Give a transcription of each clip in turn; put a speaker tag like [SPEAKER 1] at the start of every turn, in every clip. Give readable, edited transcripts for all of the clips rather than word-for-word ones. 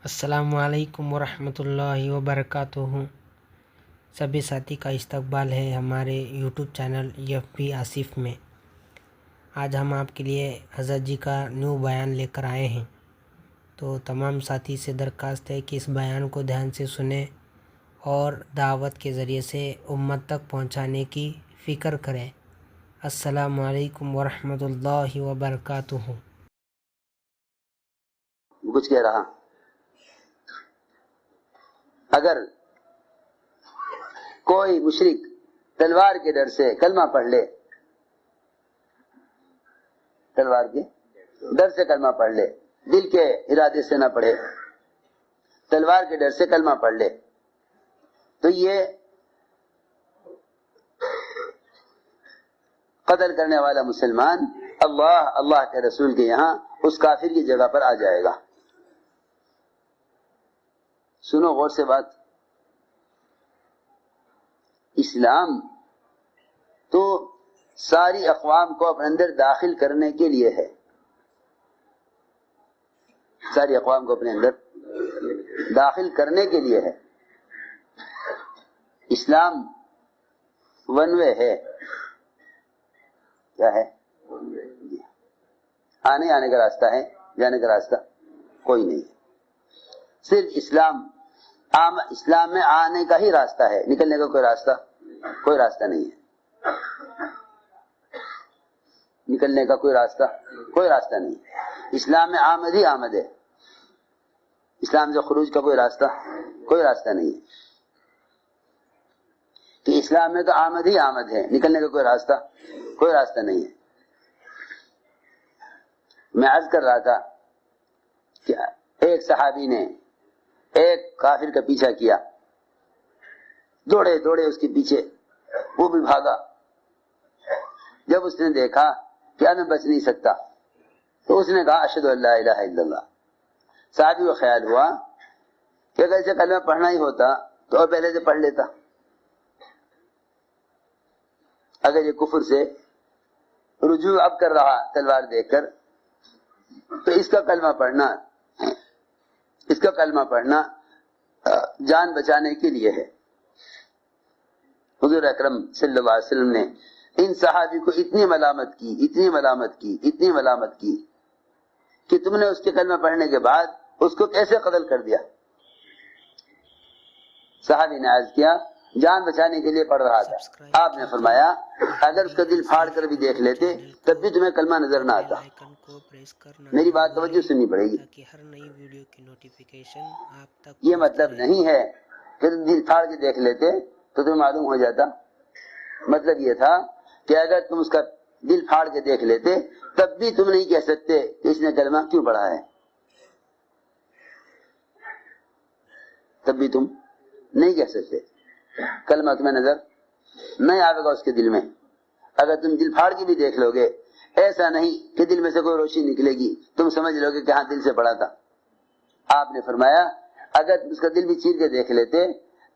[SPEAKER 1] السلام علیکم ورحمۃ اللہ وبرکاتہ۔ سبھی ساتھی کا استقبال ہے ہمارے یوٹیوب چینل FB آصف میں۔ آج ہم آپ کے لیے حضرت جی کا نیو بیان لے کر آئے ہیں، تو تمام ساتھی سے درخواست ہے کہ اس بیان کو دھیان سے سنیں اور دعوت کے ذریعے سے امت تک پہنچانے کی فکر کریں۔ السلام علیکم ورحمۃ اللہ وبرکاتہ۔
[SPEAKER 2] کچھ کہہ رہا، اگر کوئی مشرک تلوار کے ڈر سے کلمہ پڑھ لے، تلوار کے ڈر سے کلمہ پڑھ لے، دل کے ارادے سے نہ پڑھے، تلوار کے ڈر سے کلمہ پڑھ لے، تو یہ قتل کرنے والا مسلمان اللہ کے رسول کے یہاں اس کافر کی جگہ پر آ جائے گا۔ سنو غور سے بات، اسلام تو ساری اقوام کو اپنے اندر داخل کرنے کے لیے ہے، ساری اقوام کو اپنے اندر داخل کرنے کے لیے ہے۔ اسلام ون وے ہے، کیا ہے؟ آنے کا راستہ ہے، جانے کا راستہ کوئی نہیں ہے۔ صرف اسلام میں آنے کا ہی راستہ ہے، نکلنے کا کوئی راستہ نہیں ہے، نکلنے کا کوئی راستہ نہیں ہے۔ اسلام میں آمد ہی آمد ہے، اسلام سے خروج کا کوئی راستہ نہیں ہے، کہ اسلام میں تو آمد ہی آمد ہے، نکلنے کا کوئی راستہ نہیں ہے۔ میں عرض کر رہا تھا کہ ایک صحابی نے ایک کافر کا پیچھا کیا، دوڑے اس کے پیچھے، وہ بھی بھاگا۔ جب اس نے دیکھا کہ اب میں بچ نہیں سکتا تو اس نے کہا اشہدو ان لا الہ الا اللہ۔ صحابی کو خیال ہوا کہ اگر اسے کلمہ پڑھنا ہی ہوتا تو اور پہلے سے پڑھ لیتا، اگر یہ کفر سے رجوع اب کر رہا تلوار دیکھ کر، تو اس کا کلمہ پڑھنا جان بچانے کے لیے ہے۔ حضور اکرم صلی اللہ علیہ وسلم نے ان صحابی کو اتنی ملامت کی کہ تم نے اس کے کلمہ پڑھنے کے بعد اس کو کیسے قتل کر دیا؟ صحابی نے عرض کیا جان بچانے کے لیے پڑھ رہا تھا۔ آپ نے فرمایا اگر اس کا دل پھاڑ کر بھی دیکھ لیتے تب بھی تمہیں کلمہ نظر نہ آتا۔ میری بات توجہ سننی پڑے گی، یہ مطلب نہیں ہے کہ تم دل پھاڑ کے دیکھ لیتے تو تمہیں معلوم ہو جاتا، مطلب یہ تھا کہ اگر تم اس کا دل پھاڑ کے دیکھ لیتے تب بھی تم نہیں کہہ سکتے کہ اس نے کلمہ کیوں پڑھا ہے، تب بھی تم نہیں کہہ سکتے، کلمہ تمہیں نظر نہیں آئے گا اس کے دل میں۔ اگر تم دل پھاڑ کے بھی دیکھ لو گے، ایسا نہیں کہ دل میں سے کوئی روشنی نکلے گی، تم سمجھ لو گے کہ ہاں دل سے پڑھا تھا۔ آپ نے فرمایا اگر اس کا دل بھی چیر کے دیکھ لیتے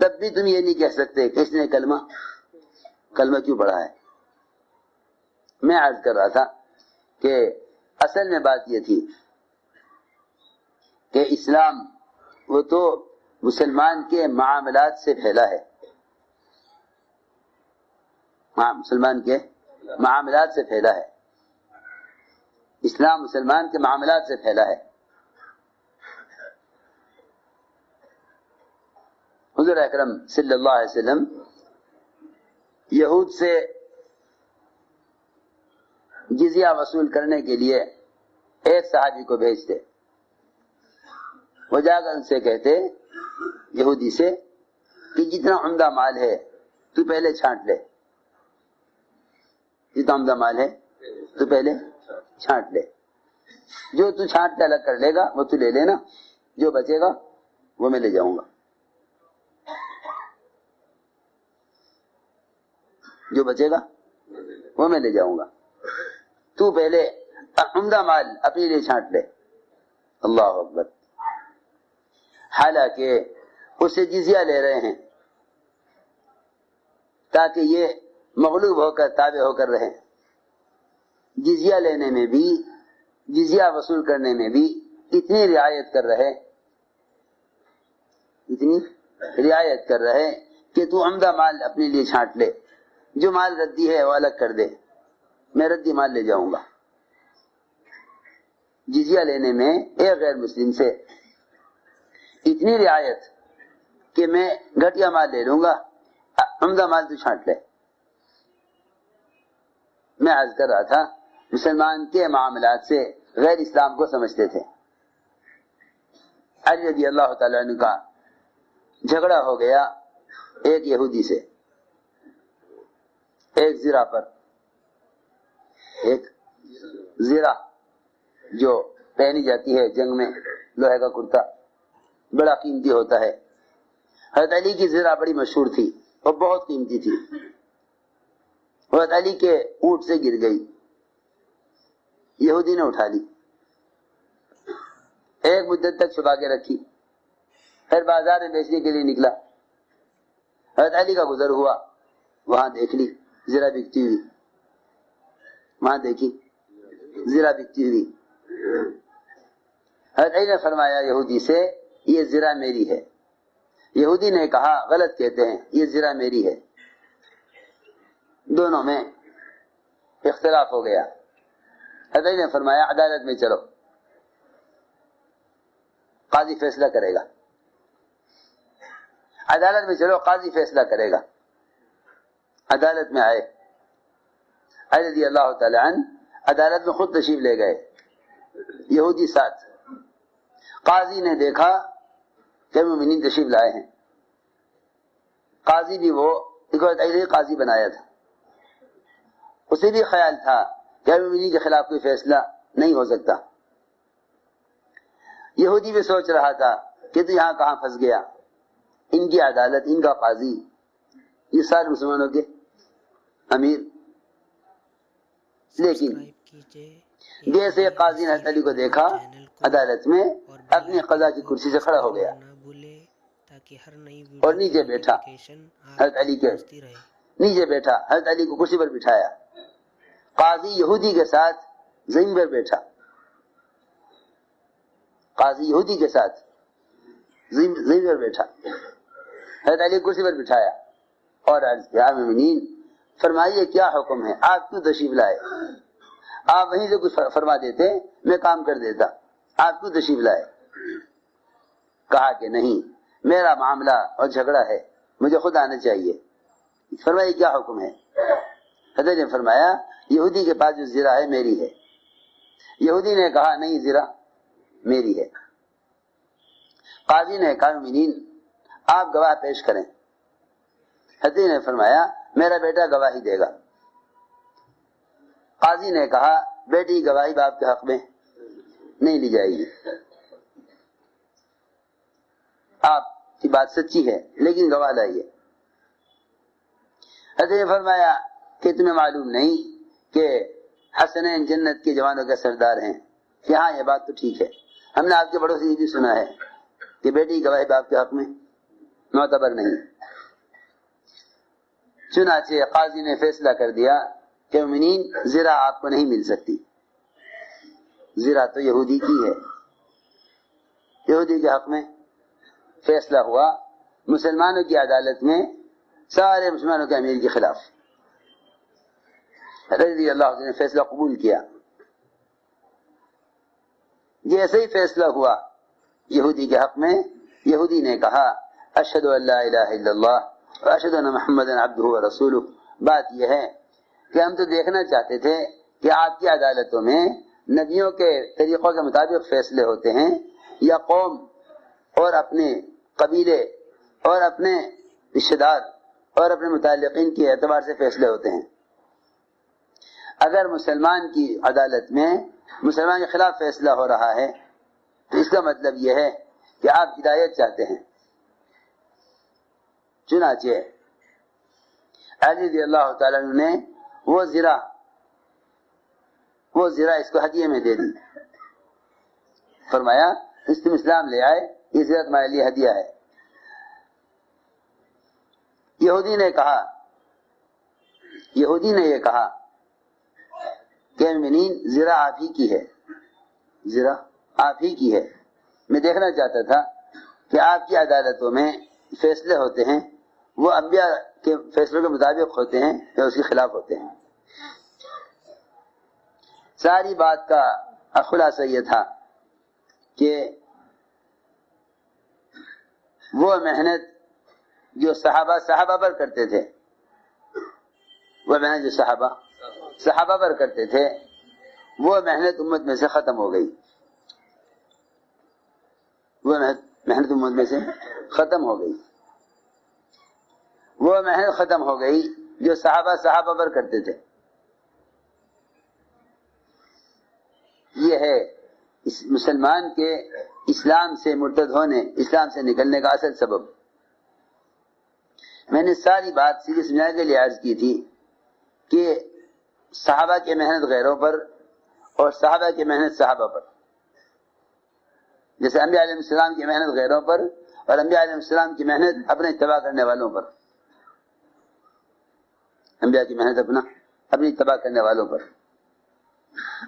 [SPEAKER 2] تب بھی تم یہ نہیں کہہ سکتے کہ اس نے کلمہ کیوں پڑھا ہے۔ میں عرض کر رہا تھا کہ اصل میں بات یہ تھی کہ اسلام وہ تو مسلمان کے معاملات سے پھیلا ہے، مسلمان کے معاملات سے پھیلا ہے، اسلام مسلمان کے معاملات سے پھیلا ہے۔ حضور اکرم صلی اللہ علیہ وسلم یہود سے جزیہ وصول کرنے کے لیے ایک صحابی کو بھیجتے، وہ جا کر ان سے کہتے یہودی سے کہ جتنا عمدہ مال ہے تو پہلے چھانٹ لے، جتنا عمدہ مال ہے تو پہلے چھانٹ لے، جو تو چھانٹ کے الگ کر لے گا وہ تو لے لینا، جو بچے گا وہ میں لے جاؤں گا، جو بچے گا وہ میں لے جاؤں گا، تو پہلے عمدہ مال اپنے لیے چھانٹ لے۔ اللہ اکبر۔ حالانکہ اس سے جزیہ لے رہے ہیں تاکہ یہ مغلوب ہو کر تابع ہو کر رہے، جزیہ لینے میں بھی، جزیہ وصول کرنے میں بھی اتنی رعایت کر رہے اتنی رعایت کر رہے کہ تو عمدہ مال اپنے لیے چھانٹ لے، جو مال ردی ہے وہ الگ کر دے، میں ردی مال لے جاؤں گا۔ جزیہ لینے میں ایک غیر مسلم سے اتنی رعایت کہ میں گھٹیا مال لے لوں گا، عمدہ مال تو چھانٹ لے۔ میں عرض کر رہا تھا مسلمان کے معاملات سے غیر اسلام کو سمجھتے تھے۔ علی رضی اللہ تعالیٰ عنہ کا جھگڑا ہو گیا ایک یہودی سے، ایک زرہ پر، ایک زرہ جو پہنی جاتی ہے جنگ میں، لوہے کا کرتا بڑا قیمتی ہوتا ہے۔ حضرت علی کی زرہ بڑی مشہور تھی اور بہت قیمتی تھی، حضرت علی کے اونٹ سے گر گئی، یہودی نے اٹھا لی، ایک مدت تک چھپا کے رکھی، پھر بازار میں بیچنے کے لیے نکلا، حضرت علی کا گزر ہوا، وہاں دیکھ لی زرہ بکتی ہوئی، وہاں دیکھی زرہ بکتی ہوئی۔ حضرت علی نے فرمایا یہودی سے یہ زرہ میری ہے، یہودی نے کہا غلط کہتے ہیں، یہ زرہ میری ہے۔ دونوں میں اختلاف ہو گیا۔ حضرت علی نے فرمایا عدالت میں چلو، قاضی فیصلہ کرے گا، عدالت میں چلو قاضی فیصلہ کرے گا۔ عدالت میں آئے، علی رضی اللہ تعالی عنہ عدالت میں خود تشریف لے گئے، یہودی ساتھ۔ قاضی نے دیکھا کہ مومنین تشریف لائے ہیں، قاضی بھی وہ علی قاضی بنایا تھا، اسے بھی خیال تھا کہ مومنین کے خلاف کوئی فیصلہ نہیں ہو سکتا۔ یہودی بھی سوچ رہا تھا کہ تو یہاں کہاں پھنس گیا، ان کی عدالت، ان کا قاضی، یہ سارے مسلمانوں کے امیر۔ لیکن جیسے قاضی نے حضرت علی کو دیکھا عدالت میں، اپنی قضا کی کرسی سے کھڑا ہو گیا اور نیچے بیٹھا، حضرت علی کے نیچے بیٹھا، حضرت علی کو کرسی پر بٹھایا، قاضی یہودی کے ساتھ زمین پر بیٹھا، قاضی یہودی کے ساتھ زمین پر بیٹھا، حضرت علی کرسی پر بٹھایا اور عرض کیا مومنین فرمائیے کیا حکم ہے، آپ کیوں تشریف لائے؟ آپ وہیں سے کچھ فرما دیتے میں کام کر دیتا، آپ کیوں تشریف لائے؟ کہا کہ نہیں، میرا معاملہ اور جھگڑا ہے، مجھے خود آنا چاہیے۔ فرمائیے کیا حکم ہے؟ حضرت نے فرمایا یہودی کے پاس جو زرہ ہے میری ہے۔ یہودی نے کہا نہیں، زرہ میری ہے۔ قاضی نے کہا مومنین آپ گواہ پیش کریں۔ حضرت نے فرمایا میرا بیٹا گواہی دے گا۔ قاضی نے کہا بیٹی گواہی باپ کے حق میں نہیں لی جائے گی، آپ کی بات سچی ہے لیکن گواہ لائیے۔ حضرت نے فرمایا کہ تمہیں معلوم نہیں کہ حسنین جنت کے جوانوں کے سردار ہیں؟ کہ ہاں یہ بات تو ٹھیک ہے، ہم نے آپ کے بڑوں سے یہ بھی سنا ہے کہ بیٹی گواہی باپ کے حق میں معتبر نہیں۔ چنانچہ قاضی نے فیصلہ کر دیا کہ مومنین زرہ آپ کو نہیں مل سکتی، زرہ تو یہودی کی ہے۔ یہودی کے حق میں فیصلہ ہوا، مسلمانوں کی عدالت میں سارے مسلمانوں کے امیر کے خلاف۔ رضی اللہ عنہ نے فیصلہ قبول کیا۔ جیسے ہی فیصلہ ہوا یہودی کے حق میں، یہودی نے کہا اشہد ان لا الہ الا اللہ واشہد ان محمدا عبدہ ورسولہ۔ بات یہ ہے کہ ہم تو دیکھنا چاہتے تھے کہ آپ کی عدالتوں میں نبیوں کے طریقوں کے مطابق فیصلے ہوتے ہیں یا قوم اور اپنے قبیلے اور اپنے رشتہ دار اور اپنے متعلقین کے اعتبار سے فیصلے ہوتے ہیں۔ اگر مسلمان کی عدالت میں مسلمان کے خلاف فیصلہ ہو رہا ہے تو اس کا مطلب یہ ہے کہ آپ ہدایت چاہتے ہیں۔ چنانچہ علی رضی اللہ تعالیٰ عنہ نے وہ زرہ اس کو ہدیے میں دے دی، فرمایا اس تم اسلام لے آئے، یہ زرہ تمہارے لیے ہدیہ ہے۔ یہودی نے یہ کہا کہ مومنین زرہ آپ ہی کی ہے، زرہ آپ ہی کی ہے۔ میں دیکھنا چاہتا تھا کہ آپ کی عدالتوں میں فیصلے ہوتے ہیں وہ انبیاء کے فیصلوں کے مطابق ہوتے ہیں یا اس کے خلاف ہوتے ہیں. ساری بات کا خلاصہ یہ تھا کہ وہ محنت جو صحابہ پر کرتے تھے، وہ محنت جو صحابہ پر کرتے تھے، وہ محنت امت میں سے ختم ہو گئی. وہ محنت امت میں سے ختم ہو گئی. وہ محنت ختم ہو گئی جو صحابہ پر کرتے تھے. یہ ہے اس مسلمان کے اسلام سے مرتد ہونے، اسلام سے نکلنے کا اصل سبب. میں نے ساری بات سیدھی سمجھانے کے لیے عرض کی تھی کہ صحابہ کی محنت غیروں پر اور صحابہ کی محنت صحابہ پر، جیسے انبیاء علیہ السلام کی محنت غیروں پر اور انبیاء علیہ السلام کی محنت اپنے اتباع کرنے والوں پر. انبیاء کی محنت اپنی اتباع کرنے والوں پر،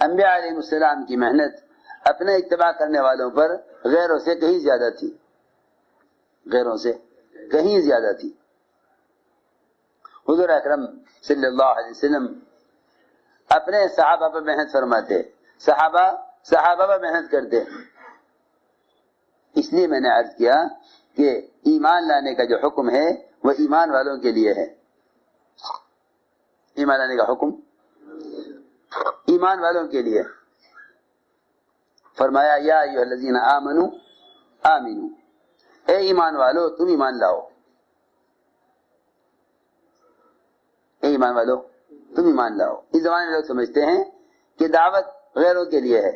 [SPEAKER 2] انبیاء علیہ السلام کی محنت اپنے اتباع کرنے والوں پر غیروں سے کہیں زیادہ تھی. غیروں سے کہیں زیادہ تھی. حضور اکرم صلی اللہ علیہ وسلم اپنے صحابہ پر محنت فرماتے، صحابہ پر محنت کرتے. اس لیے میں نے عرض کیا کہ ایمان لانے کا جو حکم ہے وہ ایمان والوں کے لیے ہے. ایمان لانے کا حکم ایمان والوں کے لیے. فرمایا یا ایھا الذین آمنوا آمنوا، اے ایمان والو تم ایمان لاؤ. اے ایمان والو تم ایمان لاؤ. اس زمانے میں لوگ سمجھتے ہیں کہ دعوت غیروں کے لیے ہے.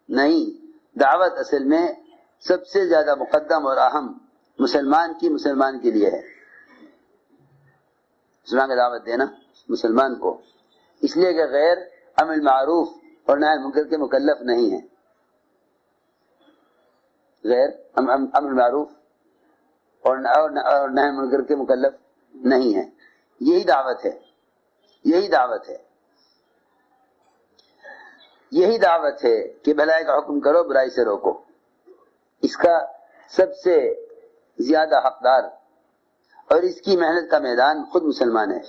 [SPEAKER 2] نہیں، دعوت اصل میں سب سے زیادہ مقدم اور اہم مسلمان کے لیے ہے. مسلمان کا دعوت دینا مسلمان کو، اس لیے کہ غیر امر معروف اور نہی منکر کے مکلف نہیں ہے. غیر امر معروف اور نہی منکر کے مکلف نہیں ہے. یہی دعوت ہے. یہی دعوت ہے. یہی دعوت ہے کہ بھلائی کا حکم کرو، برائی سے روکو. اس کا سب سے زیادہ حقدار اور اس کی محنت کا میدان خود مسلمان ہے.